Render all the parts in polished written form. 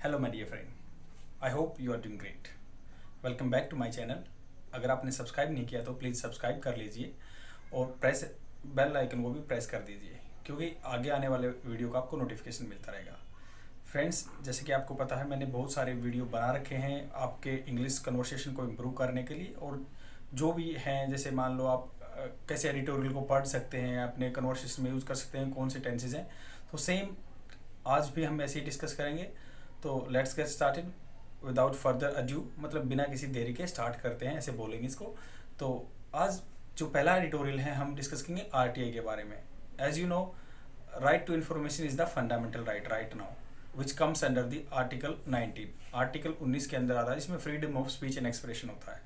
Hello my dear friend, I hope you are doing great. Welcome back to my channel. अगर आपने subscribe नहीं किया तो please subscribe कर लीजिए और प्रेस बेल आइकन को भी प्रेस कर दीजिए, क्योंकि आगे आने वाले वीडियो का आपको नोटिफिकेशन मिलता रहेगा। फ्रेंड्स, जैसे कि आपको पता है, मैंने बहुत सारे वीडियो बना रखे हैं आपके इंग्लिश कन्वर्सेशन को इम्प्रूव करने के लिए। और जो भी हैं, जैसे मान लो आप कैसे एडिटोरियल को पढ़ सकते हैं, अपने कन्वर्सेशन में यूज़ कर सकते हैं, कौन से टेंसेज हैं, तो सेम आज भी हम ऐसे ही डिस्कस करेंगे। तो let's get started without further adieu, मतलब बिना किसी देरी के स्टार्ट करते हैं, ऐसे बोलेंगे इसको। तो आज जो पहला एडिटोरियल है, हम डिस्कस करेंगे आरटीआई के बारे में। As you know, right to information is the fundamental right now which comes under the article 19। Article 19 के अंदर आता है, जिसमें freedom of speech and expression होता है।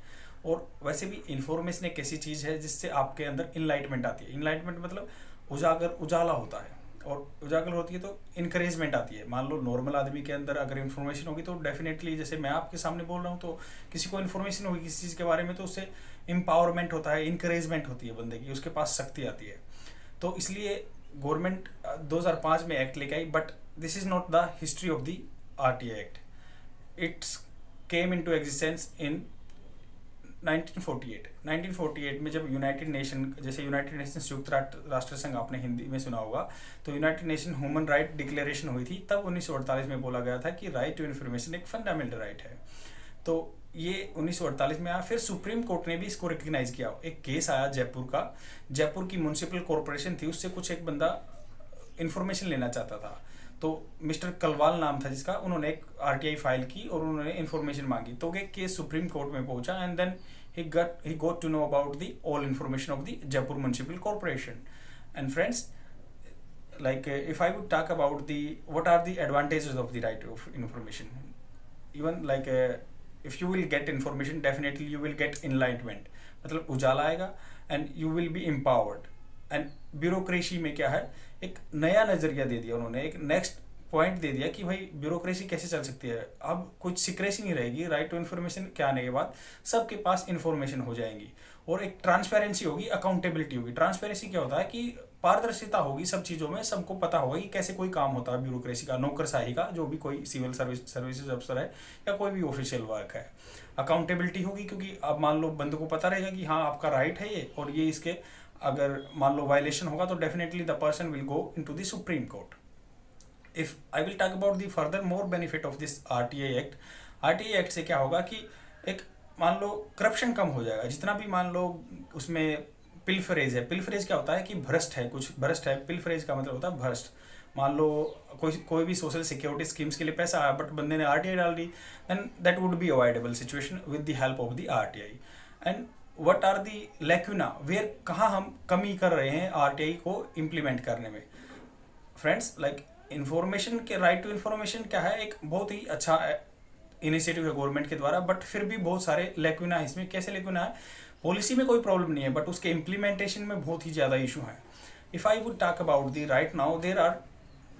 और वैसे भी इन्फॉर्मेशन एक ऐसी चीज़ है जिससे आपके अंदर इनलाइटमेंट आती है। इनलाइटमेंट मतलब उजाला होता है, और उजागर होती है तो इनकरेजमेंट आती है। मान लो नॉर्मल आदमी के अंदर अगर इन्फॉर्मेशन होगी तो डेफिनेटली, जैसे मैं आपके सामने बोल रहा हूँ, तो किसी को इन्फॉर्मेशन होगी किसी चीज़ के बारे में, तो उससे एम्पावरमेंट होता है, इनकरेजमेंट होती है बंदे की, उसके पास शक्ति आती है। तो इसलिए गवर्नमेंट 2005 में एक्ट लेके आई, but this is not the history of the RTI act. It's came into existence in 1948 में, जब यूनाइटेड नेशन, जैसे यूनाइटेड नेशन संयुक्त राष्ट्र संघ आपने हिंदी में सुना होगा, तो United Nation human right declaration हुई थी, तब 1948 में बोला गया था कि राइट टू इन्फॉर्मेशन एक फंडामेंटल राइट है। तो ये 1948 में आया। फिर सुप्रीम कोर्ट ने भी इसको रिकग्नाइज किया। एक केस आया जयपुर का, जयपुर की म्यूनसिपल कॉरपोरेशन थी, उससे कुछ एक बंदा इन्फॉर्मेशन लेना चाहता था। तो मिस्टर कलवाल नाम था जिसका, उन्होंने एक आरटीआई फाइल की और उन्होंने इन्फॉर्मेशन मांगी। तो ये केस सुप्रीम कोर्ट में पहुंचा, and then he got to know about the all information of the Jaipur Municipal Corporation. And friends, like if I would talk about the what are the advantages of the right of information, even like if you will get information, definitely you will get enlightenment, मतलब उजाला आएगा, and you will be empowered. And bureaucracy में क्या है, एक नया नजरिया दे दिया उन्होंने, एक नेक्स्ट पॉइंट दे दिया कि भाई ब्यूरोक्रेसी कैसे चल सकती है। अब कुछ सीक्रेसी नहीं रहेगी। राइट टू इन्फॉर्मेशन के आने के बाद सबके पास इन्फॉर्मेशन हो जाएंगी, और एक ट्रांसपेरेंसी होगी, अकाउंटेबिलिटी होगी। ट्रांसपेरेंसी क्या होता है कि पारदर्शिता होगी सब चीज़ों में, सबको पता होगा कि कैसे कोई काम होता है ब्यूरोक्रेसी का, नौकरशाही का, जो भी कोई सिविल सर्विसेज अफसर है या कोई भी ऑफिशियल वर्क है। अकाउंटेबिलिटी होगी, क्योंकि अब मान लो बंदे को पता रहेगा कि हाँ आपका राइट है ये, और ये इसके अगर मान लो वायलेशन होगा तो definitely the person will go in to the supreme court. If I will talk about the further more benefit of this RTI act, RTI act से क्या होगा कि एक मान लो करप्शन कम हो जाएगा। जितना भी मान लो उसमें पिलफरेज है, पिलफरेज क्या होता है कि भ्रष्ट है, कुछ भ्रष्ट है, पिलफरेज का मतलब होता है भ्रष्ट। मान लो कोई भी सोशल सिक्योरिटी स्कीम्स के लिए पैसा आया, बट बंदे ने आरटीआई डाल दी, then that would be avoidable situation with the help of the RTI. And what are the lacuna, where कहाँ हम कमी कर रहे हैं आरटीआई को इम्प्लीमेंट करने में। फ्रेंड्स, लाइक इन्फॉर्मेशन के राइट टू इन्फॉर्मेशन क्या है, एक बहुत ही अच्छा इनिशिएटिव है गवर्नमेंट के द्वारा, बट फिर भी बहुत सारे लैक्यूना है इसमें। कैसे लैक्यूना है, पॉलिसी में कोई प्रॉब्लम नहीं है, बट उसके इम्प्लीमेंटेशन में बहुत ही ज़्यादा इशू है। If I would talk about the right now, there are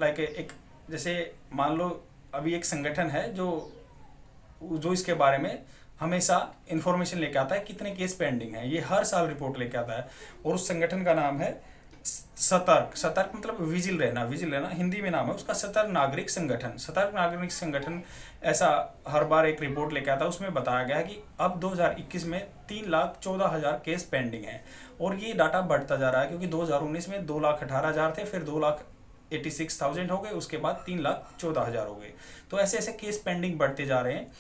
like एक, जैसे मान लो अभी एक संगठन है जो इसके बारे में हमेशा इन्फॉर्मेशन लेके आता है कितने केस पेंडिंग है, ये हर साल रिपोर्ट लेके आता है, और उस संगठन का नाम है सतर्क। सतर्क मतलब विजिल रहना हिंदी में नाम है उसका, सतर्क नागरिक संगठन। सतर्क नागरिक संगठन ऐसा हर बार एक रिपोर्ट लेके आता है, उसमें बताया गया है कि अब 2021 में 3,14,000 केस पेंडिंग हैं, और ये डाटा बढ़ता जा रहा है, क्योंकि 2019 में 2,18,000 थे, फिर 2,86,000 हो गए, उसके बाद 3,14,000 हो गए। तो ऐसे ऐसे केस पेंडिंग बढ़ते जा रहे हैं।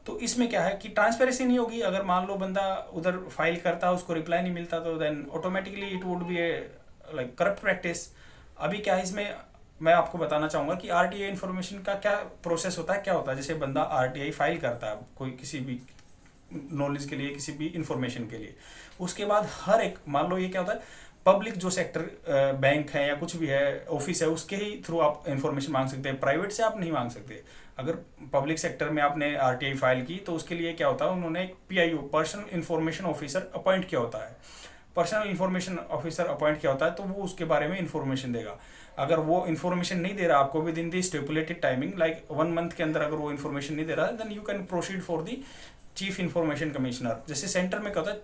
तो इसमें क्या है कि ट्रांसपेरेंसी नहीं होगी। अगर मान लो बंदा उधर फाइल करता है, उसको रिप्लाई नहीं मिलता, तो then automatically it would be like corrupt practice. अभी क्या है इसमें, मैं आपको बताना चाहूँगा कि आरटीआई इन्फॉर्मेशन का क्या प्रोसेस होता है, क्या होता है। जैसे बंदा आरटीआई फाइल करता है कोई किसी भी नॉलेज के लिए, किसी भी इंफॉर्मेशन के लिए, उसके बाद हर एक, मान लो ये क्या होता है, पब्लिक जो सेक्टर बैंक है या कुछ भी है, ऑफिस है, उसके ही थ्रू आप इन्फॉर्मेशन मांग सकते हैं, प्राइवेट से आप नहीं मांग सकते। अगर पब्लिक सेक्टर में आपने आरटीआई फाइल की, तो उसके लिए क्या होता है, उन्होंने एक PIO, personal information officer appoint किया होता है। पर्सनल इन्फॉर्मेशन ऑफिसर अपॉइंट किया होता है, तो वो उसके बारे में इन्फॉर्मेशन देगा। अगर वो इन्फॉर्मेशन नहीं दे रहा आपको within the stipulated timing, like 1 month के अंदर अगर वो इन्फॉर्मेशन नहीं दे रहा, then you can proceed for the chief information commissioner. जैसे सेंटर में क्या होता है,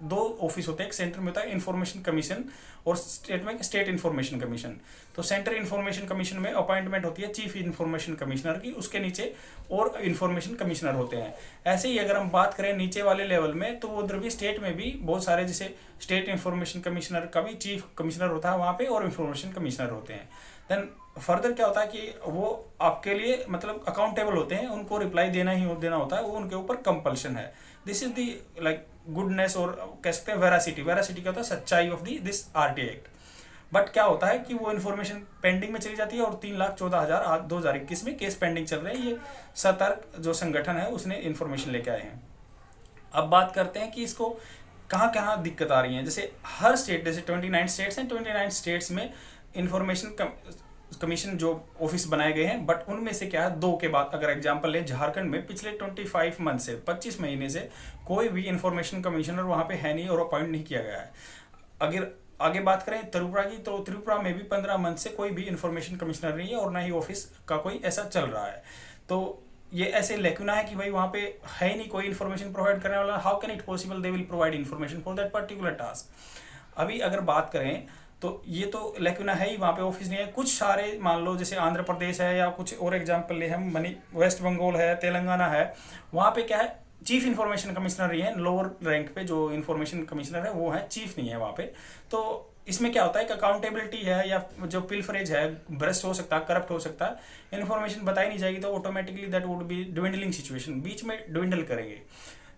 दो ऑफिस होते हैं, एक सेंटर में होता है इंफॉर्मेशन कमीशन और स्टेट में स्टेट इंफॉर्मेशन कमीशन। तो सेंटर इंफॉर्मेशन कमीशन में अपॉइंटमेंट होती है चीफ इंफॉर्मेशन कमिश्नर की, उसके नीचे और इंफॉर्मेशन कमिश्नर होते हैं। ऐसे ही अगर हम बात करें नीचे वाले लेवल में, तो उधर भी स्टेट में भी बहुत सारे, जैसे स्टेट इंफॉर्मेशन कमिश्नर का भी चीफ कमिश्नर होता है वहाँ पे, और इंफॉर्मेशन कमिश्नर होते हैं। देन फर्दर क्या होता है कि वो आपके लिए मतलब अकाउंटेबल होते हैं, उनको रिप्लाई देना होता है, वो उनके ऊपर कंपल्शन है। This is the like goodness, और कह सकते हैं वेरासिटी। वेरासिटी क्या होता है, सच्चाई of the this RTI act. But क्या होता है कि वो इन्फॉर्मेशन पेंडिंग में चली जाती है, और 3,14,000 2021 में केस पेंडिंग चल रहे हैं। ये सतर्क जो संगठन है उसने इन्फॉर्मेशन लेके आए हैं। अब बात करते हैं कि इसको कहाँ कहाँ दिक्कत आ रही है। जैसे हर स्टेट, जैसे 29 स्टेट्स हैं, 29 स्टेट्स में इंफॉर्मेशन कमीशन जो ऑफिस बनाए गए हैं, बट उनमें से क्या है, दो के बाद अगर एग्जांपल लें, झारखंड में पिछले 25 मंथ से 25 महीने से कोई भी इंफॉर्मेशन कमिश्नर वहाँ पे है नहीं और अपॉइंट नहीं किया गया है। अगर आगे बात करें त्रिपुरा की, तो त्रिपुरा में भी 15 मंथ से कोई भी इंफॉर्मेशन कमिश्नर नहीं है, और ना ही ऑफिस का कोई ऐसा चल रहा है। तो ये ऐसे लेकुना है कि भाई वहाँ पे है ही नहीं कोई इन्फॉर्मेशन प्रोवाइड करने वाला। How can it possible they will provide information for that particular task. अभी अगर बात करें तो ये तो लेकुना है ही, वहाँ पे ऑफिस नहीं है। कुछ सारे मान लो जैसे आंध्र प्रदेश है, या कुछ और एग्जाम्पल ले हम, वेस्ट बंगाल है, तेलंगाना है, वहाँ पे क्या है, चीफ इन्फॉर्मेशन कमिश्नर ही है। लोअर रैंक पे जो इन्फॉर्मेशन कमिश्नर है वो है, चीफ नहीं है वहाँ पे। तो इसमें क्या होता है कि अकाउंटेबिलिटी है, या जो पिलफरेज है, भ्रष्ट हो सकता है, करप्ट हो सकता है, इन्फॉर्मेशन बताई नहीं जाएगी, तो automatically that would be dwindling situation, बीच में ड्विंडल करेंगे।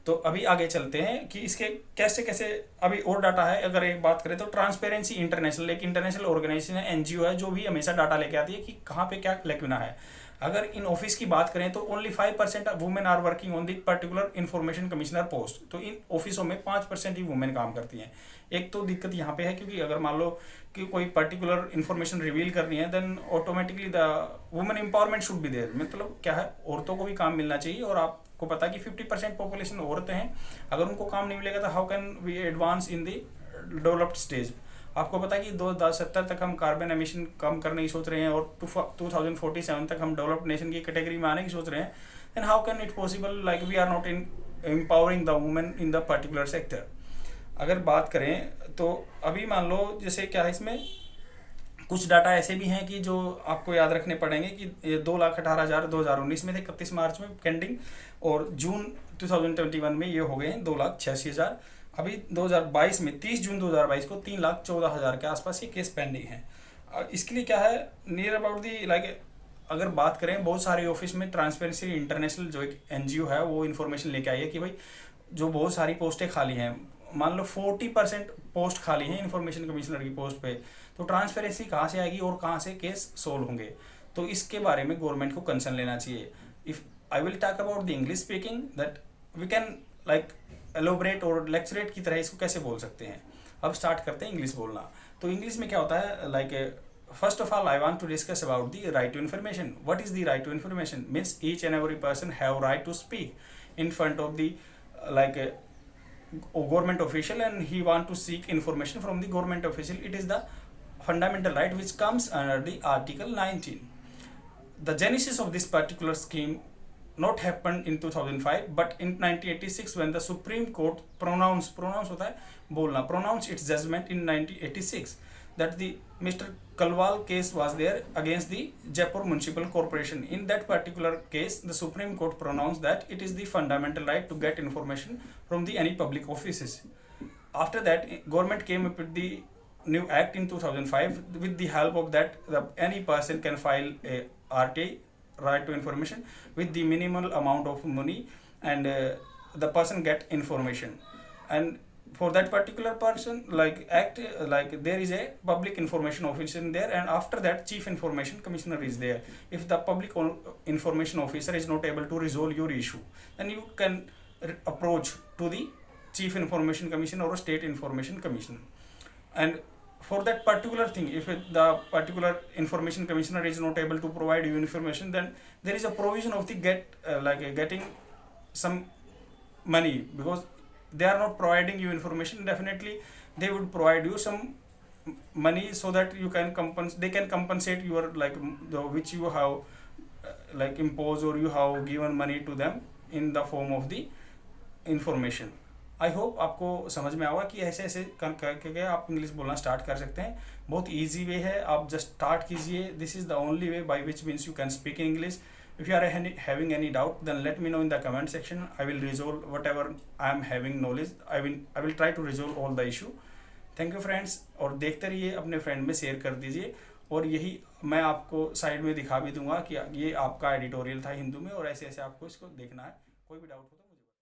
तो अभी आगे चलते हैं कि इसके कैसे कैसे अभी और डाटा है। अगर एक बात करें तो ट्रांसपेरेंसी इंटरनेशनल एक इंटरनेशनल ऑर्गेनाइजेशन है, एनजीओ है, जो भी हमेशा डाटा लेके आती है कि कहाँ पे क्या लेकुना है। अगर इन ऑफिस की बात करें तो only 5% women are working on the particular information commissioner post. तो इन ऑफिसों में 5% ही वुमेन काम करती हैं। एक तो दिक्कत यहाँ पे है, क्योंकि अगर मान लो कि कोई पर्टिकुलर इन्फॉर्मेशन रिवील करनी है, then automatically the women empowerment should be there. मतलब क्या है, औरतों को भी काम मिलना चाहिए, और आपको पता है कि 50% पॉपुलेशन औरतें हैं। अगर उनको काम नहीं मिलेगा तो how can we advance in the developed stage. आपको पता है कि 2070 तक हम कार्बन एमिशन कम करने की सोच रहे हैं, और 2047 तक हम डेवलप्ड नेशन की कैटेगरी में आने की सोच रहे हैं। And how can it possible, like we are not in empowering the women in the particular sector. अगर बात करें तो अभी मान लो जैसे क्या है, इसमें कुछ डाटा ऐसे भी हैं कि जो आपको याद रखने पड़ेंगे कि 2,18,000 2019 में थे, 31 मार्च में पेंडिंग, और जून 2021 में ये हो गए हैं 2,86,000। अभी 2022 में 30 जून 2022 को 3,14,000 के आसपास ये केस पेंडिंग है। इसके लिए क्या है, नियर अबाउट दी लाइक अगर बात करें, बहुत सारे ऑफिस में ट्रांसपेरेंसी इंटरनेशनल जो एक एनजीओ है वो इन्फॉर्मेशन लेके आई है कि भाई जो बहुत सारी पोस्टें खाली हैं, मान लो 40% पोस्ट खाली हैं इन्फॉर्मेशन कमिश्नर की पोस्ट पे, तो ट्रांसपेरेंसी कहाँ से आएगी और कहाँ से केस सोल्व होंगे। तो इसके बारे में गवर्नमेंट को कंसर्न लेना चाहिए। If I will talk about the English speaking, that we can like elaborate और लेक्चरेट की तरह इसको कैसे बोल सकते हैं। अब स्टार्ट करते हैं इंग्लिश बोलना। तो इंग्लिश में क्या होता है, like first of all I want to discuss about the right to information. What is the right to information? Means each and every person have right to speak in front of the government official, and he want to seek information from the government official. It is the fundamental right which comes under the Article 19. The genesis of this particular scheme not happened in 2005 but in 1986 when the Supreme Court pronounced होता है बोलना, pronounced its judgment in 1986 that the Mr. Kalwal case was there against the Jaipur Municipal Corporation. In that particular case, the Supreme Court pronounced that it is the fundamental right to get information from the any public offices. After that, government came up with the new act in 2005. With the help of that, any person can file a RTA, right to information, with the minimal amount of money, and the person get information. And for that particular person, like act, like there is a public information officer in there, and after that chief information commissioner is there. If the public information officer is not able to resolve your issue, then you can approach to the chief information commissioner or state information commissioner. And for that particular thing, if the particular information commissioner is not able to provide you information, then there is a provision of the getting some money, because they are not providing you information. Definitely they would provide you some money so that you can they can compensate your which you have imposed, or you have given money to them in the form of the information. I hope आपको समझ में आएगा कि ऐसे ऐसे करके आप English बोलना स्टार्ट कर सकते हैं। बहुत ईजी वे है, आप जस्ट स्टार्ट कीजिए। This is the only way by which means you can speak in English. If you are having any doubt, then let me know in the comment section. I will resolve whatever I am having knowledge. I will try to resolve all the issue. Thank you friends, और देखते रहिए, अपने friend में share कर दीजिए। और यही मैं आपको साइड में दिखा भी दूंगा कि ये आपका एडिटोरियल था हिंदू में, और ऐसे ऐसे आपको इसको देखना है। कोई भी डाउट हो तो